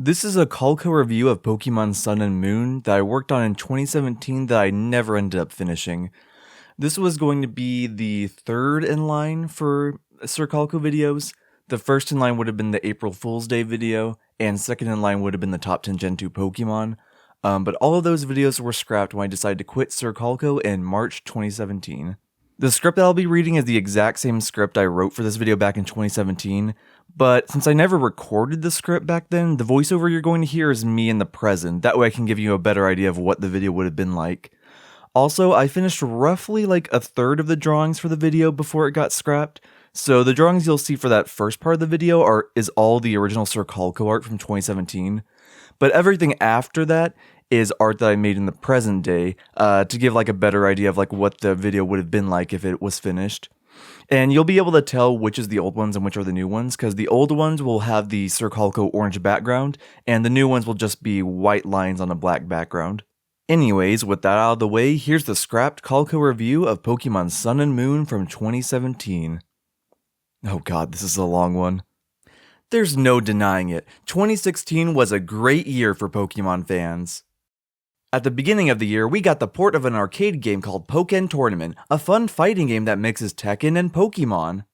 This is a Colco review of Pokémon Sun and Moon that I worked on in 2017 that I never ended up finishing. This was going to be the third in line for Sir Colco videos. The first in line would have been the April Fool's Day video, and second in line would have been the top 10 Gen 2 Pokemon. But all of those videos were scrapped when I decided to quit Sir Colco in March 2017. The script that I'll be reading is the exact same script I wrote for this video back in 2017, but since I never recorded the script back then, the voiceover you're going to hear is me in the present. That way I can give you a better idea of what the video would have been like. Also, I finished roughly like a third of the drawings for the video before it got scrapped, so the drawings you'll see for that first part of the video is all the original Sir Colco art from 2017, but everything after that is art that I made in the present day to give like a better idea of like what the video would have been like if it was finished. And you'll be able to tell which is the old ones and which are the new ones, because the old ones will have the Sir Colco orange background, and the new ones will just be white lines on a black background. Anyways, with that out of the way, here's the scrapped Colco review of Pokémon Sun and Moon from 2017. Oh god, this is a long one. There's no denying it, 2016 was a great year for Pokémon fans. At the beginning of the year, we got the port of an arcade game called Pokken Tournament, a fun fighting game that mixes Tekken and Pokemon.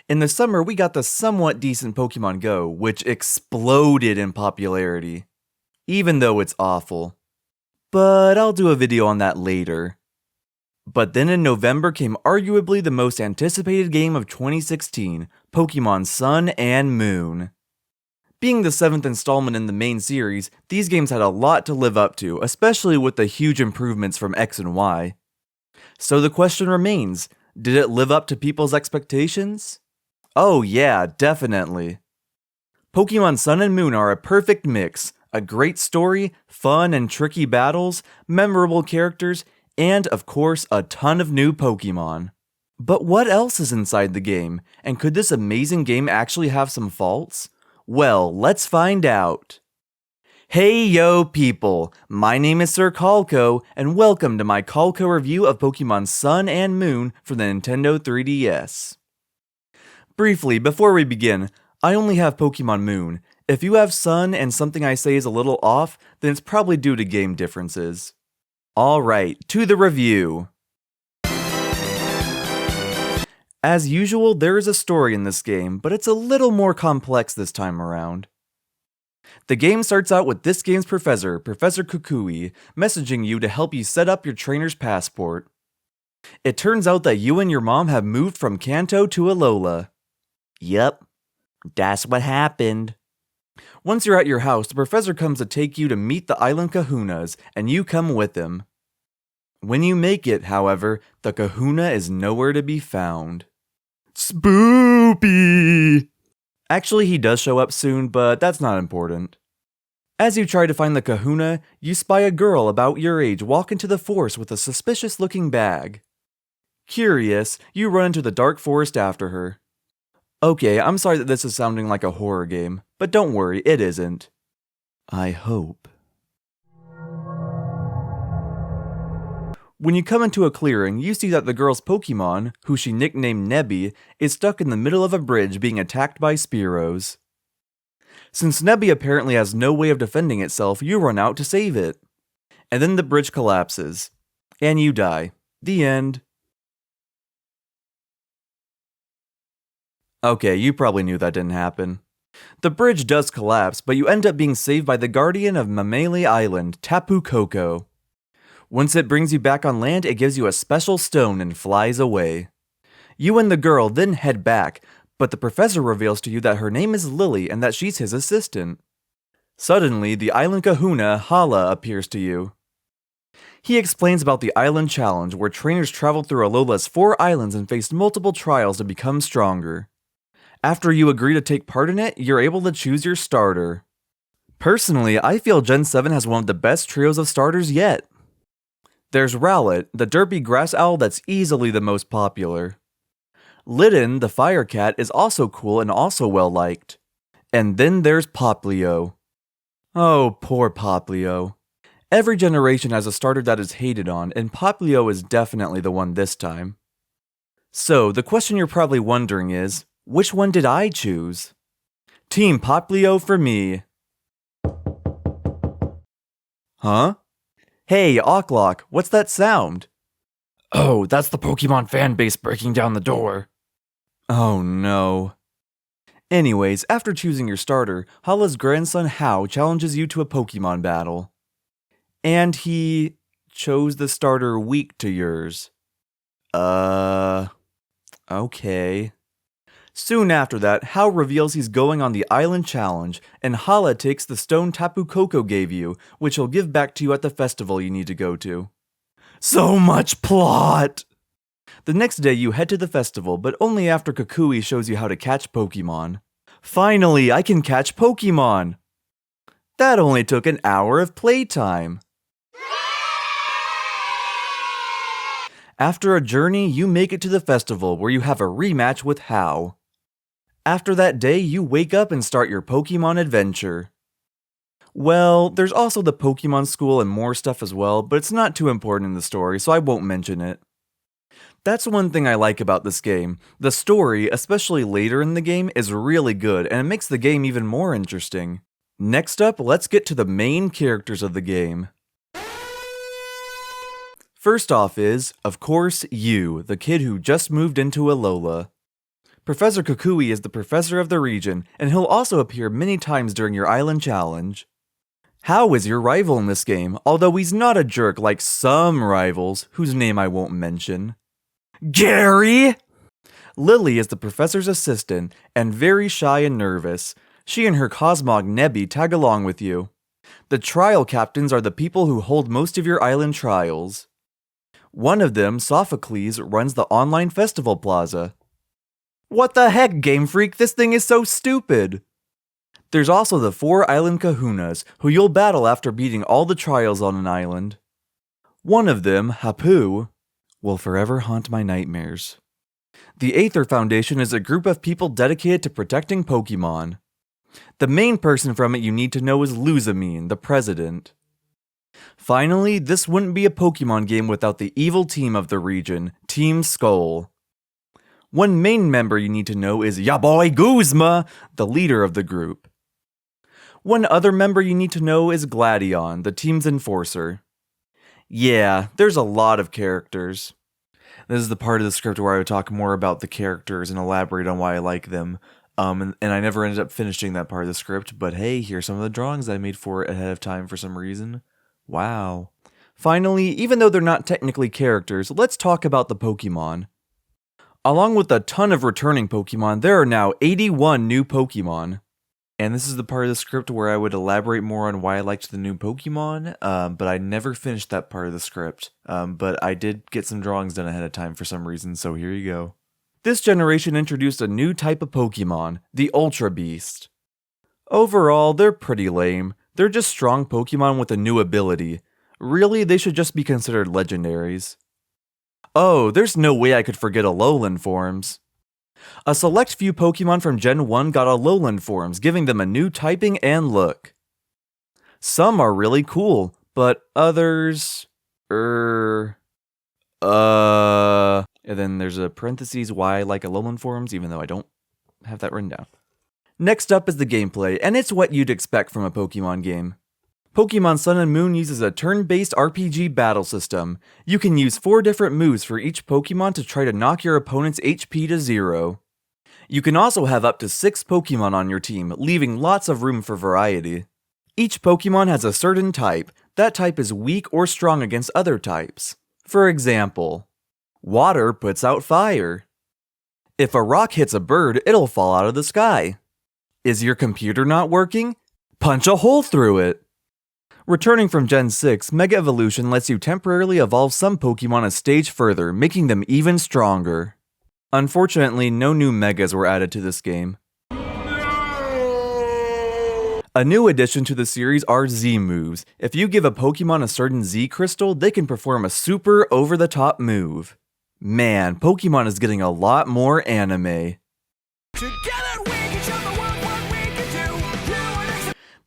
In the summer, we got the somewhat decent Pokemon Go, which exploded in popularity. Even though it's awful. But I'll do a video on that later. But then in November came arguably the most anticipated game of 2016, Pokémon Sun and Moon. Being the 7th installment in the main series, these games had a lot to live up to, especially with the huge improvements from X and Y. So the question remains, did it live up to people's expectations? Oh yeah, definitely. Pokémon Sun and Moon are a perfect mix, a great story, fun and tricky battles, memorable characters, and of course a ton of new Pokemon. But what else is inside the game, and could this amazing game actually have some faults? Well, let's find out. Hey yo people, my name is Sir Colco, and welcome to my Colco review of Pokémon Sun and Moon for the Nintendo 3DS. Briefly, before we begin, I only have Pokémon Moon. If you have Sun and something I say is a little off, then it's probably due to game differences. Alright, to the review. As usual, there is a story in this game, but it's a little more complex this time around. The game starts out with this game's professor, Professor Kukui, messaging you to help you set up your trainer's passport. It turns out that you and your mom have moved from Kanto to Alola. Yep, that's what happened. Once you're at your house, the professor comes to take you to meet the island kahunas, and you come with him. When you make it, however, the kahuna is nowhere to be found. Spoopy! Actually, he does show up soon, but that's not important. As you try to find the kahuna, you spy a girl about your age walk into the forest with a suspicious-looking bag. Curious, you run into the dark forest after her. Okay, I'm sorry that this is sounding like a horror game, but don't worry, it isn't. I hope. When you come into a clearing, you see that the girl's Pokemon, who she nicknamed Nebby, is stuck in the middle of a bridge being attacked by Spearows. Since Nebby apparently has no way of defending itself, you run out to save it. And then the bridge collapses. And you die. The end. Okay, you probably knew that didn't happen. The bridge does collapse, but you end up being saved by the guardian of Mamele Island, Tapu Koko. Once it brings you back on land, it gives you a special stone and flies away. You and the girl then head back, but the professor reveals to you that her name is Lily and that she's his assistant. Suddenly, the island kahuna, Hala, appears to you. He explains about the Island Challenge, where trainers traveled through Alola's 4 islands and faced multiple trials to become stronger. After you agree to take part in it, you're able to choose your starter. Personally, I feel Gen 7 has one of the best trios of starters yet. There's Rowlet, the derpy grass owl that's easily the most popular. Litten, the fire cat, is also cool and also well liked. And then there's Poplio. Oh, poor Poplio. Every generation has a starter that is hated on, and Poplio is definitely the one this time. So, the question you're probably wondering is, which one did I choose? Team Poplio for me. Huh? Hey, Ocklock, what's that sound? Oh, that's the Pokemon fanbase breaking down the door. Oh no. Anyways, after choosing your starter, Hala's grandson Hao challenges you to a Pokemon battle. And he chose the starter weak to yours. Okay. Soon after that, Hao reveals he's going on the Island Challenge, and Hala takes the stone Tapu Koko gave you, which he'll give back to you at the festival you need to go to. So much plot! The next day you head to the festival, but only after Kukui shows you how to catch Pokemon. Finally, I can catch Pokemon! That only took an hour of playtime. After a journey, you make it to the festival where you have a rematch with Hao. After that day, you wake up and start your Pokemon adventure. Well, there's also the Pokemon School and more stuff as well, but it's not too important in the story, so I won't mention it. That's one thing I like about this game. The story, especially later in the game, is really good, and it makes the game even more interesting. Next up, let's get to the main characters of the game. First off is, of course, you, the kid who just moved into Alola. Professor Kukui is the professor of the region, and he'll also appear many times during your island challenge. Hao is your rival in this game, although he's not a jerk like some rivals, whose name I won't mention. Gary! Lily is the professor's assistant, and very shy and nervous. She and her Cosmog Nebby tag along with you. The trial captains are the people who hold most of your island trials. One of them, Sophocles, runs the online festival plaza. What the heck, Game Freak? This thing is so stupid! There's also the 4 island kahunas, who you'll battle after beating all the trials on an island. One of them, Hapu, will forever haunt my nightmares. The Aether Foundation is a group of people dedicated to protecting Pokemon. The main person from it you need to know is Luzamine, the president. Finally, this wouldn't be a Pokemon game without the evil team of the region, Team Skull. One main member you need to know is ya boy Guzma, the leader of the group. One other member you need to know is Gladion, the team's enforcer. Yeah, there's a lot of characters. This is the part of the script where I would talk more about the characters and elaborate on why I like them. And I never ended up finishing that part of the script, but hey, here's some of the drawings I made for it ahead of time for some reason. Wow. Finally, even though they're not technically characters, let's talk about the Pokemon. Along with a ton of returning Pokemon, there are now 81 new Pokemon. And this is the part of the script where I would elaborate more on why I liked the new Pokemon, but I never finished that part of the script. But I did get some drawings done ahead of time for some reason, so here you go. This generation introduced a new type of Pokemon, the Ultra Beast. Overall, they're pretty lame. They're just strong Pokemon with a new ability. Really, they should just be considered legendaries. Oh, there's no way I could forget Alolan forms. A select few Pokemon from Gen 1 got Alolan forms, giving them a new typing and look. Some are really cool, but others... And then there's a parentheses why I like Alolan forms, even though I don't have that written down. Next up is the gameplay, and it's what you'd expect from a Pokemon game. Pokémon Sun and Moon uses a turn-based RPG battle system. You can use 4 different moves for each Pokémon to try to knock your opponent's HP to 0. You can also have up to 6 Pokémon on your team, leaving lots of room for variety. Each Pokémon has a certain type. That type is weak or strong against other types. For example, water puts out fire. If a rock hits a bird, it'll fall out of the sky. Is your computer not working? Punch a hole through it! Returning from Gen 6, Mega Evolution lets you temporarily evolve some Pokemon a stage further, making them even stronger. Unfortunately, no new Megas were added to this game. A new addition to the series are Z moves. If you give a Pokemon a certain Z crystal, they can perform a super over-the-top move. Man, Pokemon is getting a lot more anime.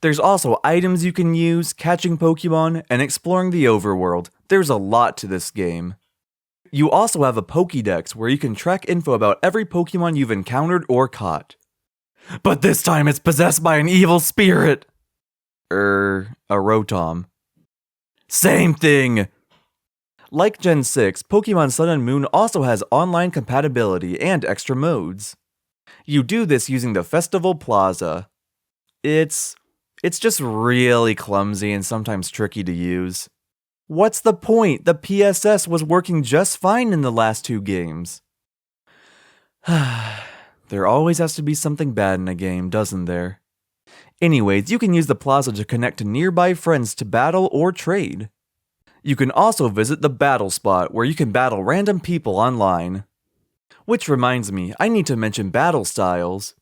There's also items you can use, catching Pokemon, and exploring the overworld. There's a lot to this game. You also have a Pokédex where you can track info about every Pokemon you've encountered or caught. But this time it's possessed by an evil spirit! A Rotom. Same thing! Like Gen 6, Pokémon Sun and Moon also has online compatibility and extra modes. You do this using the Festival Plaza. It's just really clumsy and sometimes tricky to use. What's the point? The PSS was working just fine in the last 2 games. There always has to be something bad in a game, doesn't there? Anyways, you can use the plaza to connect to nearby friends to battle or trade. You can also visit the battle spot where you can battle random people online. Which reminds me, I need to mention battle styles.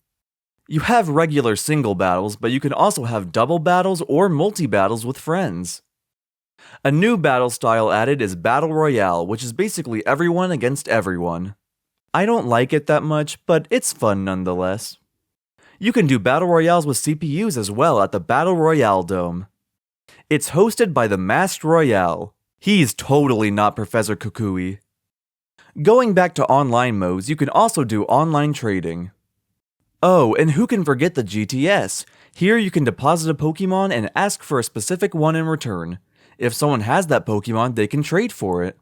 You have regular single battles, but you can also have double battles or multi-battles with friends. A new battle style added is Battle Royale, which is basically everyone against everyone. I don't like it that much, but it's fun nonetheless. You can do Battle Royales with CPUs as well at the Battle Royale Dome. It's hosted by the Masked Royale. He's totally not Professor Kukui. Going back to online modes, you can also do online trading. Oh, and who can forget the GTS? Here you can deposit a Pokemon and ask for a specific one in return. If someone has that Pokemon, they can trade for it.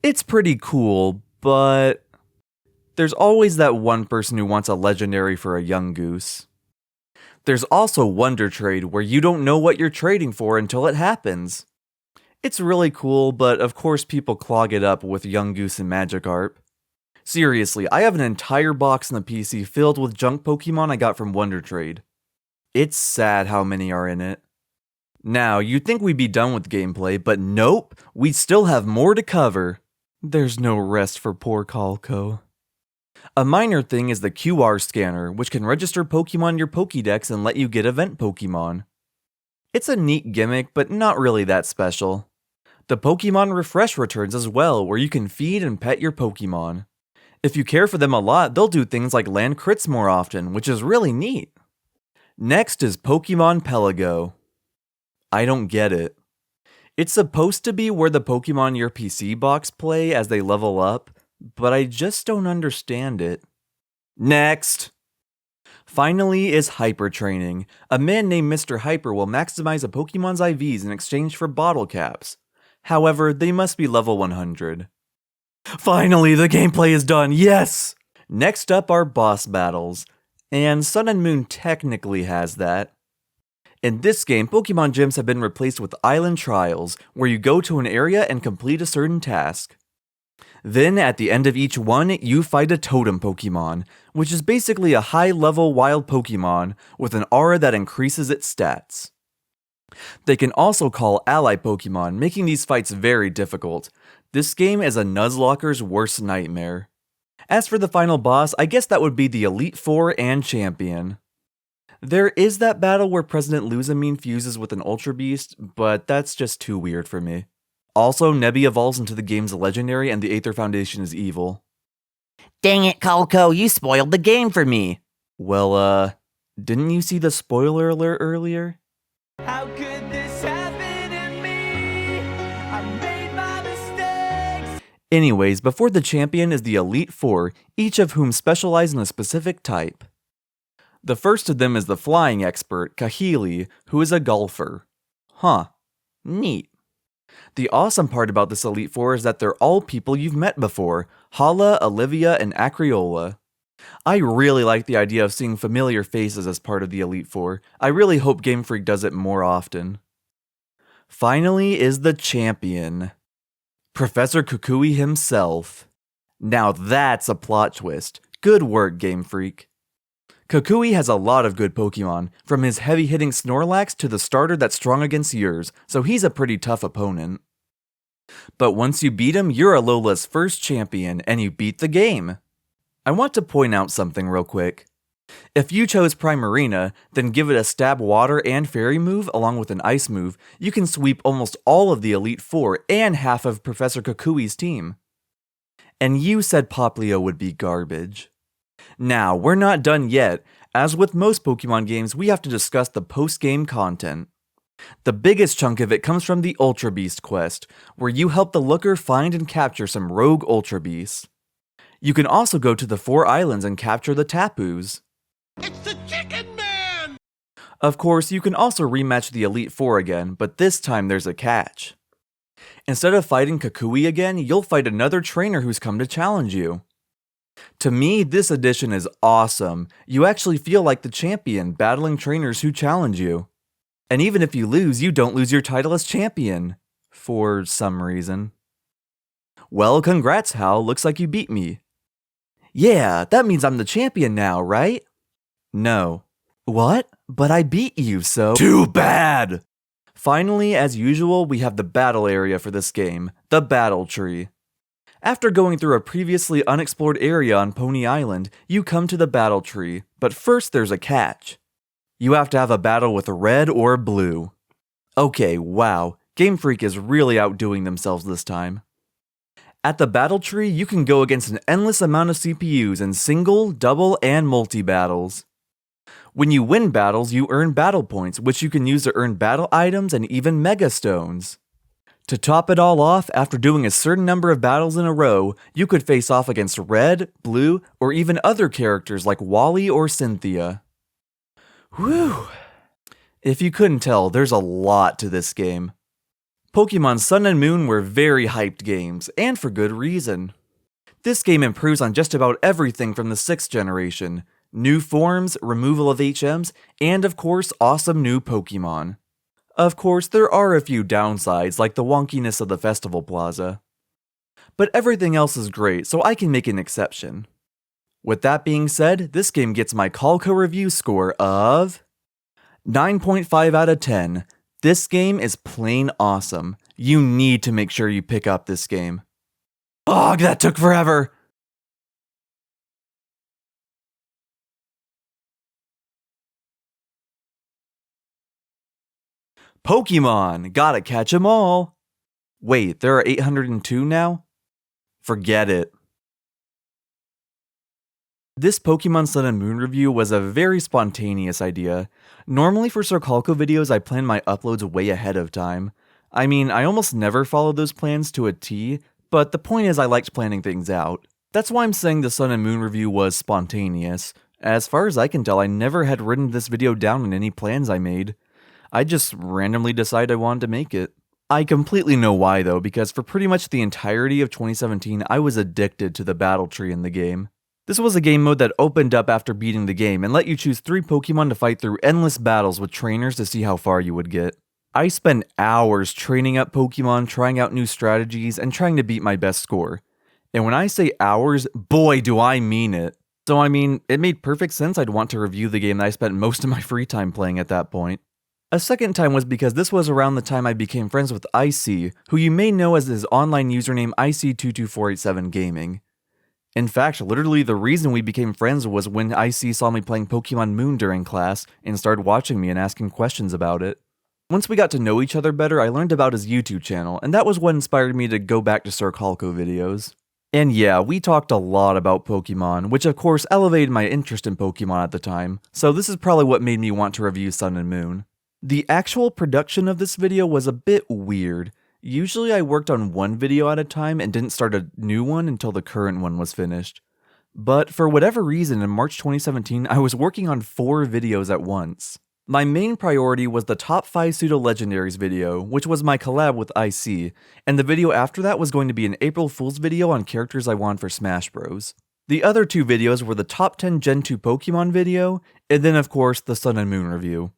It's pretty cool, but there's always that one person who wants a legendary for a young goose. There's also Wonder Trade, where you don't know what you're trading for until it happens. It's really cool, but of course people clog it up with Young Goose and Magikarp. Seriously, I have an entire box in the PC filled with junk Pokemon I got from Wonder Trade. It's sad how many are in it. Now, you'd think we'd be done with gameplay, but nope, we still have more to cover. There's no rest for poor Colco. A minor thing is the QR scanner, which can register Pokemon in your Pokédex and let you get event Pokemon. It's a neat gimmick, but not really that special. The Pokemon Refresh returns as well, where you can feed and pet your Pokemon. If you care for them a lot, they'll do things like land crits more often, which is really neat. Next is Pokemon Pelago. I don't get it. It's supposed to be where the Pokemon in your PC box play as they level up, but I just don't understand it. Next! Finally is Hyper Training. A man named Mr. Hyper will maximize a Pokemon's IVs in exchange for bottle caps. However, they must be level 100. Finally, the gameplay is done, yes! Next up are boss battles, and Sun and Moon technically has that. In this game, Pokemon gyms have been replaced with island trials, where you go to an area and complete a certain task. Then, at the end of each one, you fight a totem Pokemon, which is basically a high-level wild Pokemon with an aura that increases its stats. They can also call ally Pokemon, making these fights very difficult. This game is a Nuzlocker's worst nightmare. As for the final boss, I guess that would be the Elite Four and Champion. There is that battle where President Luzamine fuses with an Ultra Beast, but that's just too weird for me. Also, Nebby evolves into the game's legendary and the Aether Foundation is evil. Dang it, Colco, you spoiled the game for me. Well, didn't you see the spoiler alert earlier? How could this happen to me? I made my mistakes. Anyways, before the champion is the Elite Four, each of whom specialize in a specific type. The first of them is the flying expert, Kahili, who is a golfer. Huh. Neat. The awesome part about this Elite Four is that they're all people you've met before, Hala, Olivia, and Acreola. I really like the idea of seeing familiar faces as part of the Elite Four. I really hope Game Freak does it more often. Finally is the champion. Professor Kukui himself. Now that's a plot twist. Good work, Game Freak. Kukui has a lot of good Pokemon, from his heavy-hitting Snorlax to the starter that's strong against yours, so he's a pretty tough opponent. But once you beat him, you're Alola's first champion, and you beat the game. I want to point out something real quick. If you chose Primarina, then give it a Stab Water and Fairy move along with an Ice move, you can sweep almost all of the Elite Four and half of Professor Kukui's team. And you said Poplio would be garbage. Now, we're not done yet. As with most Pokemon games, we have to discuss the post-game content. The biggest chunk of it comes from the Ultra Beast quest, where you help the Looker find and capture some rogue Ultra Beasts. You can also go to the 4 islands and capture the Tapus. It's the Chicken Man! Of course, you can also rematch the Elite Four again, but this time there's a catch. Instead of fighting Kukui again, you'll fight another trainer who's come to challenge you. To me, this addition is awesome. You actually feel like the champion, battling trainers who challenge you. And even if you lose, you don't lose your title as champion. For some reason. Well, congrats, Hal. Looks like you beat me. Yeah, that means I'm the champion now, right? No. What? But I beat you, so... Too bad! Finally, as usual, we have the battle area for this game, the Battle Tree. After going through a previously unexplored area on Pony Island, you come to the Battle Tree, but first there's a catch. You have to have a battle with red or blue. Okay, wow, Game Freak is really outdoing themselves this time. At the Battle Tree, you can go against an endless amount of CPUs in single, double, and multi-battles. When you win battles, you earn battle points, which you can use to earn battle items and even Mega Stones. To top it all off, after doing a certain number of battles in a row, you could face off against Red, Blue, or even other characters like Wally or Cynthia. Whew! If you couldn't tell, there's a lot to this game. Pokémon Sun and Moon were very hyped games, and for good reason. This game improves on just about everything from the 6th generation. New forms, removal of HMs, and of course, awesome new Pokémon. Of course, there are a few downsides, like the wonkiness of the Festival Plaza. But everything else is great, so I can make an exception. With that being said, this game gets my Colco review score of 9.5 out of 10. This game is plain awesome. You need to make sure you pick up this game. Ugh, that took forever! Pokémon! Gotta catch 'em all! Wait, there are 802 now? Forget it. This Pokémon Sun and Moon review was a very spontaneous idea. Normally for Sir Colco videos I plan my uploads way ahead of time. I mean, I almost never follow those plans to a T, but the point is I liked planning things out. That's why I'm saying the Sun and Moon review was spontaneous. As far as I can tell, I never had written this video down in any plans I made. I just randomly decided I wanted to make it. I completely know why though, because for pretty much the entirety of 2017, I was addicted to the battle tree in the game. This was a game mode that opened up after beating the game and let you choose 3 Pokemon to fight through endless battles with trainers to see how far you would get. I spent hours training up Pokemon, trying out new strategies, and trying to beat my best score. And when I say hours, boy do I mean it. So I mean, it made perfect sense I'd want to review the game that I spent most of my free time playing at that point. A second time was because this was around the time I became friends with IC, who you may know as his online username IC22487Gaming. In fact, literally the reason we became friends was when IC saw me playing Pokémon Moon during class and started watching me and asking questions about it. Once we got to know each other better, I learned about his YouTube channel, and that was what inspired me to go back to Sir Colco videos. And yeah, we talked a lot about Pokemon, which of course elevated my interest in Pokemon at the time, so this is probably what made me want to review Sun and Moon. The actual production of this video was a bit weird. Usually I worked on one video at a time and didn't start a new one until the current one was finished. But for whatever reason in March 2017, I was working on 4 videos at once. My main priority was the top 5 pseudo-legendaries video, which was my collab with IC, and the video after that was going to be an April Fool's video on characters I want for Smash Bros. The other 2 videos were the top 10 Gen 2 Pokemon video, and then of course the Sun and Moon review.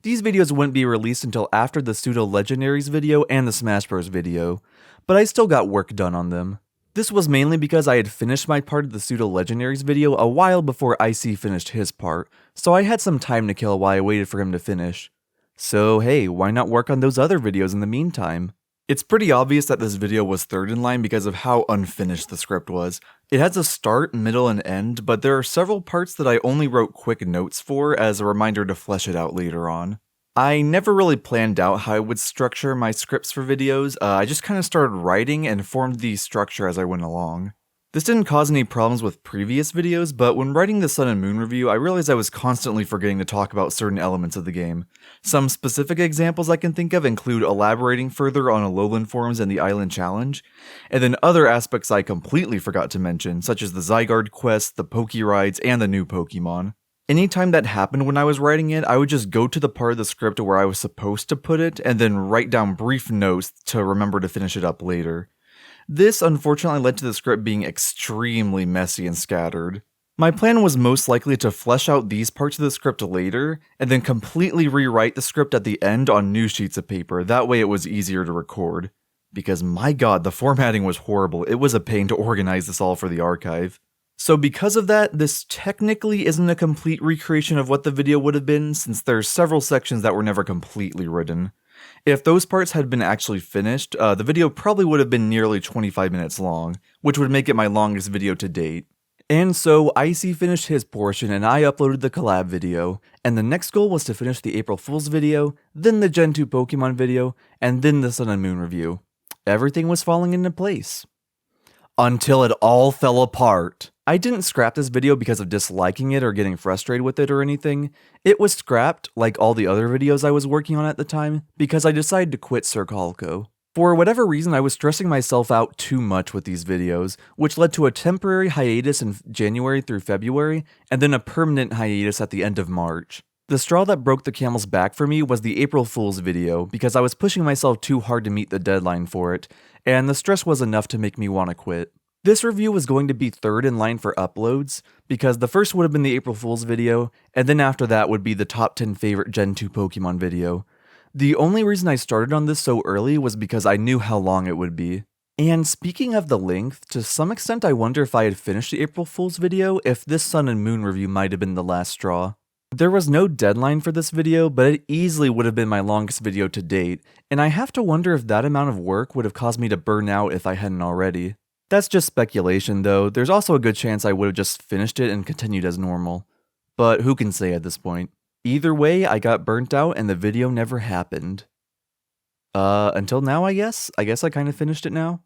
These videos wouldn't be released until after the pseudo-legendaries video and the Smash Bros video, but I still got work done on them. This was mainly because I had finished my part of the pseudo-legendaries video a while before IC finished his part, so I had some time to kill while I waited for him to finish. So hey, why not work on those other videos in the meantime? It's pretty obvious that this video was third in line because of how unfinished the script was. It has a start, middle, and end, but there are several parts that I only wrote quick notes for as a reminder to flesh it out later on. I never really planned out how I would structure my scripts for videos, I just kind of started writing and formed the structure as I went along. This didn't cause any problems with previous videos, but when writing the Sun and Moon review, I realized I was constantly forgetting to talk about certain elements of the game. Some specific examples I can think of include elaborating further on Alolan forms and the Island Challenge, and then other aspects I completely forgot to mention, such as the Zygarde quest, the Poké Rides, and the new Pokemon. Anytime that happened when I was writing it, I would just go to the part of the script where I was supposed to put it and then write down brief notes to remember to finish it up later. This unfortunately led to the script being extremely messy and scattered. My plan was most likely to flesh out these parts of the script later, and then completely rewrite the script at the end on new sheets of paper, that way it was easier to record. Because my god, the formatting was horrible, it was a pain to organize this all for the archive. So because of that, this technically isn't a complete recreation of what the video would have been, since there's several sections that were never completely written. If those parts had been actually finished, the video probably would have been nearly 25 minutes long, which would make it my longest video to date. And so, Icy finished his portion and I uploaded the collab video, and the next goal was to finish the April Fool's video, then the Gen 2 Pokemon video, and then the Sun and Moon review. Everything was falling into place. Until it all fell apart. I didn't scrap this video because of disliking it or getting frustrated with it or anything. It was scrapped, like all the other videos I was working on at the time, because I decided to quit Sir Colco. For whatever reason, I was stressing myself out too much with these videos, which led to a temporary hiatus in January through February, and then a permanent hiatus at the end of March. The straw that broke the camel's back for me was the April Fool's video, because I was pushing myself too hard to meet the deadline for it, and the stress was enough to make me want to quit. This review was going to be third in line for uploads, because the first would have been the April Fool's video, and then after that would be the top 10 favorite Gen 2 Pokemon video. The only reason I started on this so early was because I knew how long it would be. And speaking of the length, to some extent I wonder if I had finished the April Fool's video, if this Sun and Moon review might have been the last straw. There was no deadline for this video, but it easily would have been my longest video to date, and I have to wonder if that amount of work would have caused me to burn out if I hadn't already. That's just speculation though, there's also a good chance I would have just finished it and continued as normal. But who can say at this point? Either way, I got burnt out and the video never happened. Until now I guess? I guess I kind of finished it now?